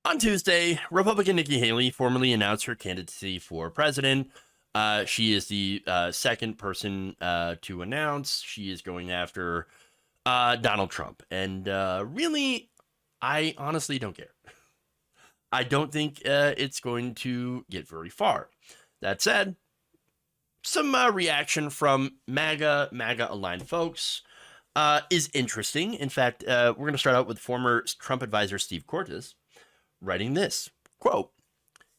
On Tuesday, Republican Nikki Haley formally announced her candidacy for president. She is the second person to announce. She is going after Donald Trump. And really, I honestly don't care. I don't think it's going to get very far. That said, some reaction from MAGA aligned folks is interesting. In fact, we're going to start out with former Trump advisor Steve Cortes writing this quote: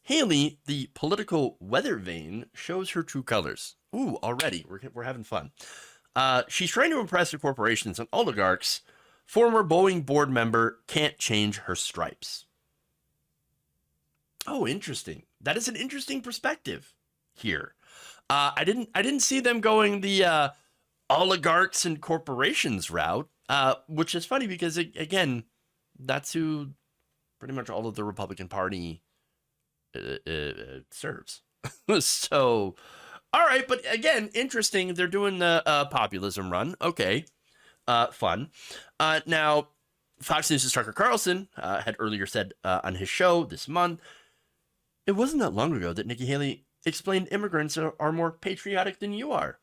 Haley, the political weather vane, shows her true colors. Ooh, already we're having fun. She's trying to impress the corporations and oligarchs. Former Boeing board member can't change her stripes. Oh, interesting. That is an interesting perspective here. I didn't see them going the oligarchs and corporations route, which is funny because again, that's who pretty much all of the Republican Party serves. So, all right, but again, interesting. They're doing the populism run. Okay, fun. Now, Fox News' Tucker Carlson had earlier said on his show this month, it wasn't that long ago that Nikki Haley explained immigrants are more patriotic than you are.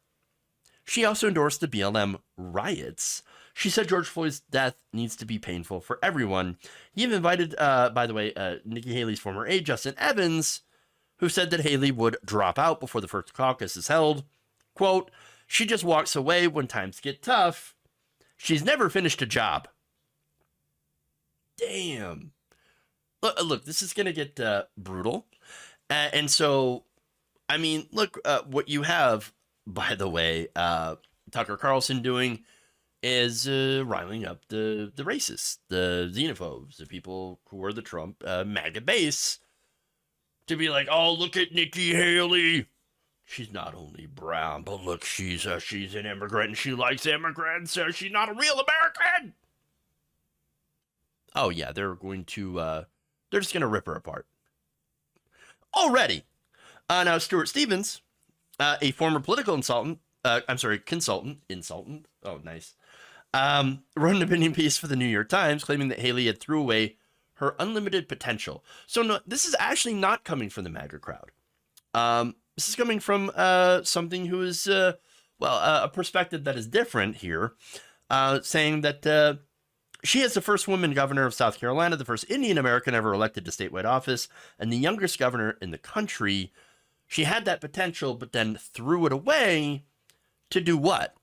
She also endorsed the BLM riots. She said George Floyd's death needs to be painful for everyone. He even invited, by the way, Nikki Haley's former aide, Justin Evans, who said that Haley would drop out before the first caucus is held. Quote, she just walks away when times get tough. She's never finished a job. Damn. Look, this is going to get brutal. And so, I mean, look, what you have, by the way, Tucker Carlson doing is riling up the racists, the xenophobes, the people who are the Trump MAGA base, to be like, oh, look at Nikki Haley. She's not only brown, but look, she's an immigrant and she likes immigrants. She's not a real American. Oh yeah, they're just gonna rip her apart already. Now Stuart Stevens, a former political consultant. Oh, nice. Wrote an opinion piece for the New York Times claiming that Haley had threw away her unlimited potential. So no, this is actually not coming from the MAGA crowd. This is coming from something who is, a perspective that is different here, saying that she is the first woman governor of South Carolina, the first Indian American ever elected to statewide office, and the youngest governor in the country. She had that potential, but then threw it away to do what?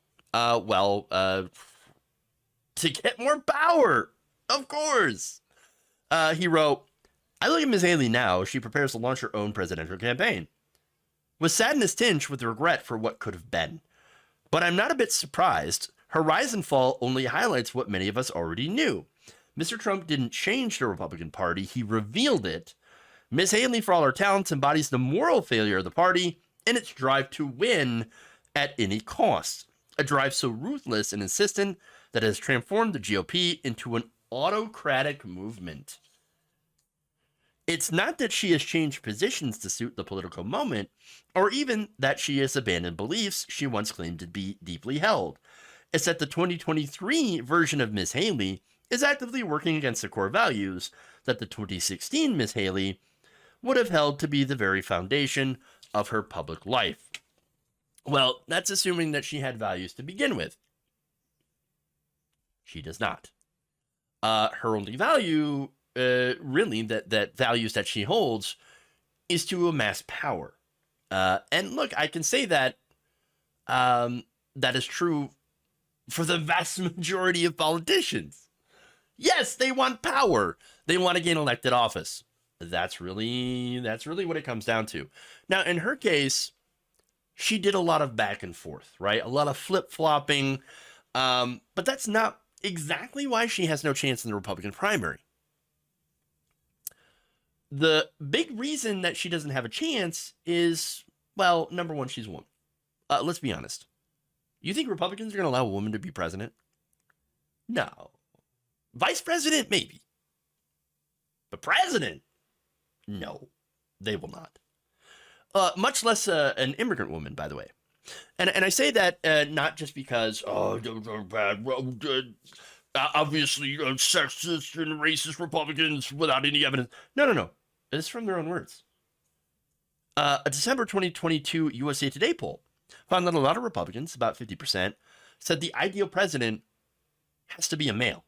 To get more power, of course. He wrote, I look at Ms. Haley now. She prepares to launch her own presidential campaign. With sadness tinged with regret for what could have been. But I'm not a bit surprised. Her rise and fall only highlights what many of us already knew. Mr. Trump didn't change the Republican Party. He revealed it. Ms. Haley, for all her talents, embodies the moral failure of the party and its drive to win at any cost. A drive so ruthless and insistent that has transformed the GOP into an autocratic movement. It's not that she has changed positions to suit the political moment, or even that she has abandoned beliefs she once claimed to be deeply held. It's that the 2023 version of Ms. Haley is actively working against the core values that the 2016 Ms. Haley would have held to be the very foundation of her public life. Well, that's assuming that she had values to begin with. She does not. Her only value, really, that values that she holds, is to amass power. And look, I can say that that is true for the vast majority of politicians. Yes, they want power. They want to gain elected office. That's really what it comes down to. Now, in her case, she did a lot of back and forth, right? A lot of flip-flopping. But that's not exactly why she has no chance in the Republican primary. The big reason that she doesn't have a chance is, well, number one, she's a woman. Let's be honest. You think Republicans are going to allow a woman to be president? No. Vice president, maybe. But president? No, they will not. Much less an immigrant woman, by the way. And I say that not just because, obviously sexist and racist Republicans without any evidence. No, no, no. It's from their own words. A December 2022 USA Today poll found that a lot of Republicans, about 50%, said the ideal president has to be a male.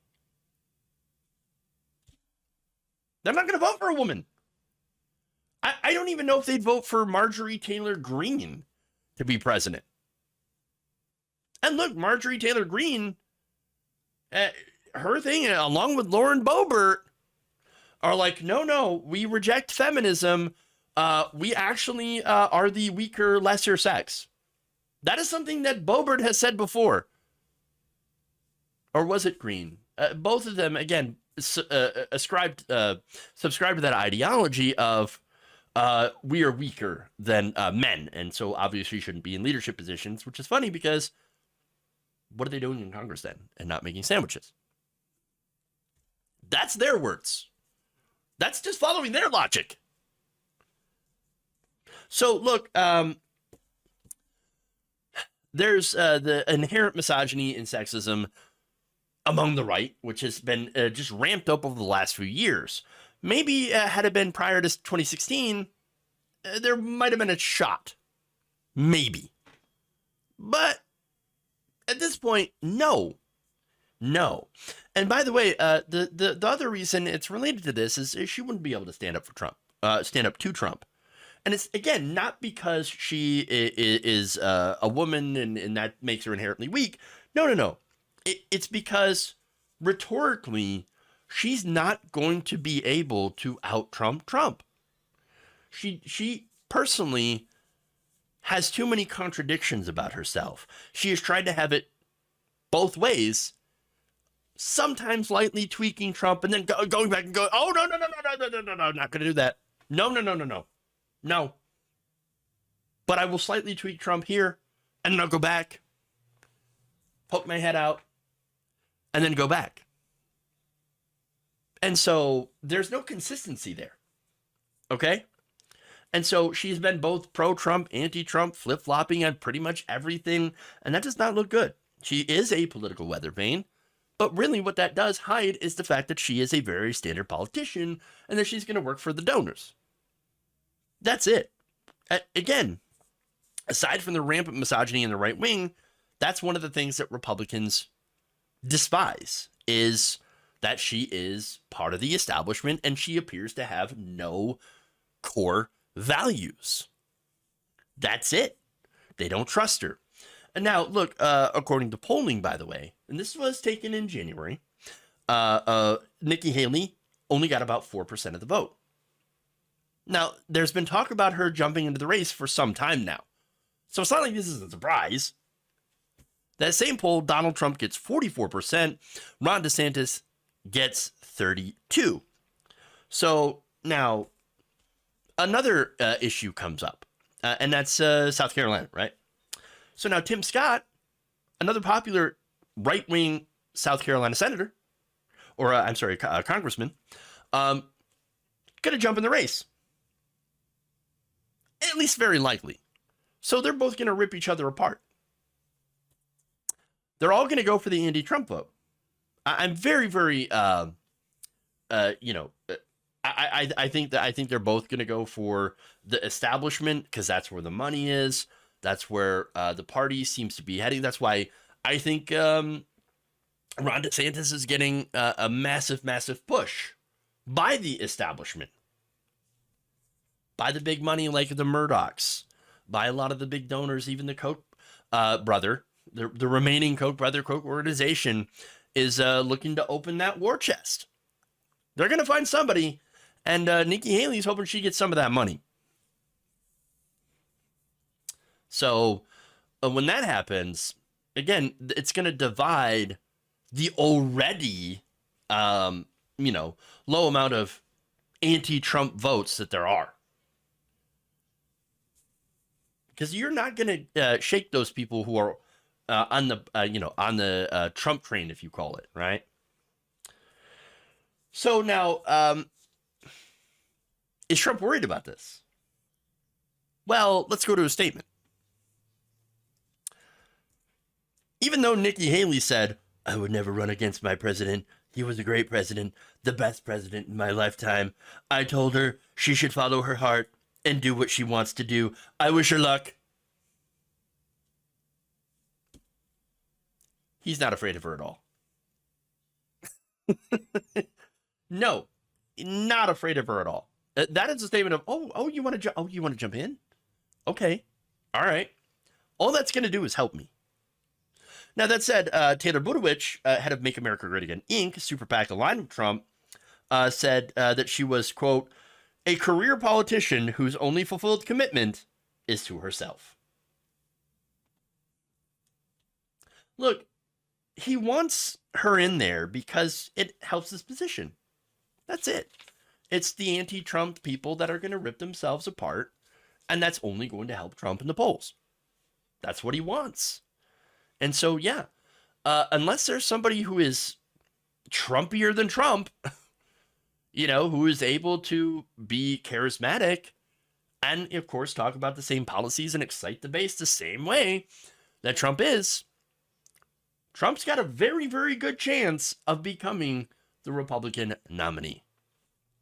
They're not going to vote for a woman. I don't even know if they'd vote for Marjorie Taylor Greene to be president. And look, Marjorie Taylor Greene, her thing, along with Lauren Boebert, are like, no, we reject feminism. We actually are the weaker, lesser sex. That is something that Boebert has said before. Or was it Greene? Both of them, again, subscribe to that ideology of we are weaker than men, and so obviously shouldn't be in leadership positions, which is funny because what are they doing in Congress then and not making sandwiches? That's their words. That's just following their logic. So look, there's the inherent misogyny and sexism among the right, which has been just ramped up over the last few years. Maybe had it been prior to 2016, there might have been a shot. Maybe. But at this point, no. And by the way, the other reason it's related to this is she wouldn't be able to stand up to Trump. And it's, again, not because she is a woman and that makes her inherently weak. No. It's because rhetorically, she's not going to be able to out-Trump Trump. She personally has too many contradictions about herself. She has tried to have it both ways, sometimes lightly tweaking Trump and then going back and going, oh, no, not going to do that. No. But I will slightly tweak Trump here, and then I'll go back, poke my head out, and then go back. And so there's no consistency there. Okay? And so she's been both pro-Trump, anti-Trump, flip-flopping on pretty much everything, and that does not look good. She is a political weather vane, but really what that does hide is the fact that she is a very standard politician and that she's going to work for the donors. That's it. Again, aside from the rampant misogyny in the right wing, that's one of the things that Republicans despise, is that she is part of the establishment and she appears to have no core values. That's it. They don't trust her. And now, look, according to polling, by the way, and this was taken in January, Nikki Haley only got about 4% of the vote. Now, there's been talk about her jumping into the race for some time now. So it's not like this is a surprise. That same poll, Donald Trump gets 44%, Ron DeSantis gets 32%. So now, another issue comes up, and that's South Carolina, right? So now Tim Scott, another popular right-wing South Carolina senator, or congressman, going to jump in the race. At least very likely. So they're both going to rip each other apart. They're all going to go for the anti-Trump vote. I'm very, very, I think they're both going to go for the establishment because that's where the money is. That's where the party seems to be heading. That's why I think Ron DeSantis is getting a massive, massive push by the establishment, by the big money like the Murdochs, by a lot of the big donors, even the Koch brother, the remaining Koch brother Koch organization is looking to open that war chest. They're going to find somebody, and Nikki Haley's hoping she gets some of that money. So when that happens, again, it's going to divide the already, low amount of anti-Trump votes that there are. Because you're not going to shake those people who are on the Trump train, if you call it, right? So now, is Trump worried about this? Well, let's go to a statement. Even though Nikki Haley said, I would never run against my president. He was a great president, the best president in my lifetime. I told her she should follow her heart and do what she wants to do. I wish her luck. He's not afraid of her at all. No, not afraid of her at all. That is a statement of, you want to you want to jump in? Okay, all right. All that's going to do is help me. Now, that said, Taylor Budowich, head of Make America Great Again, Inc., super PAC aligned with Trump, said that she was, quote, a career politician whose only fulfilled commitment is to herself. Look, he wants her in there because it helps his position. That's it. It's the anti-Trump people that are going to rip themselves apart, and that's only going to help Trump in the polls. That's what he wants. And so, yeah, unless there's somebody who is Trumpier than Trump, who is able to be charismatic and, of course, talk about the same policies and excite the base the same way that Trump is, Trump's got a very, very good chance of becoming the Republican nominee.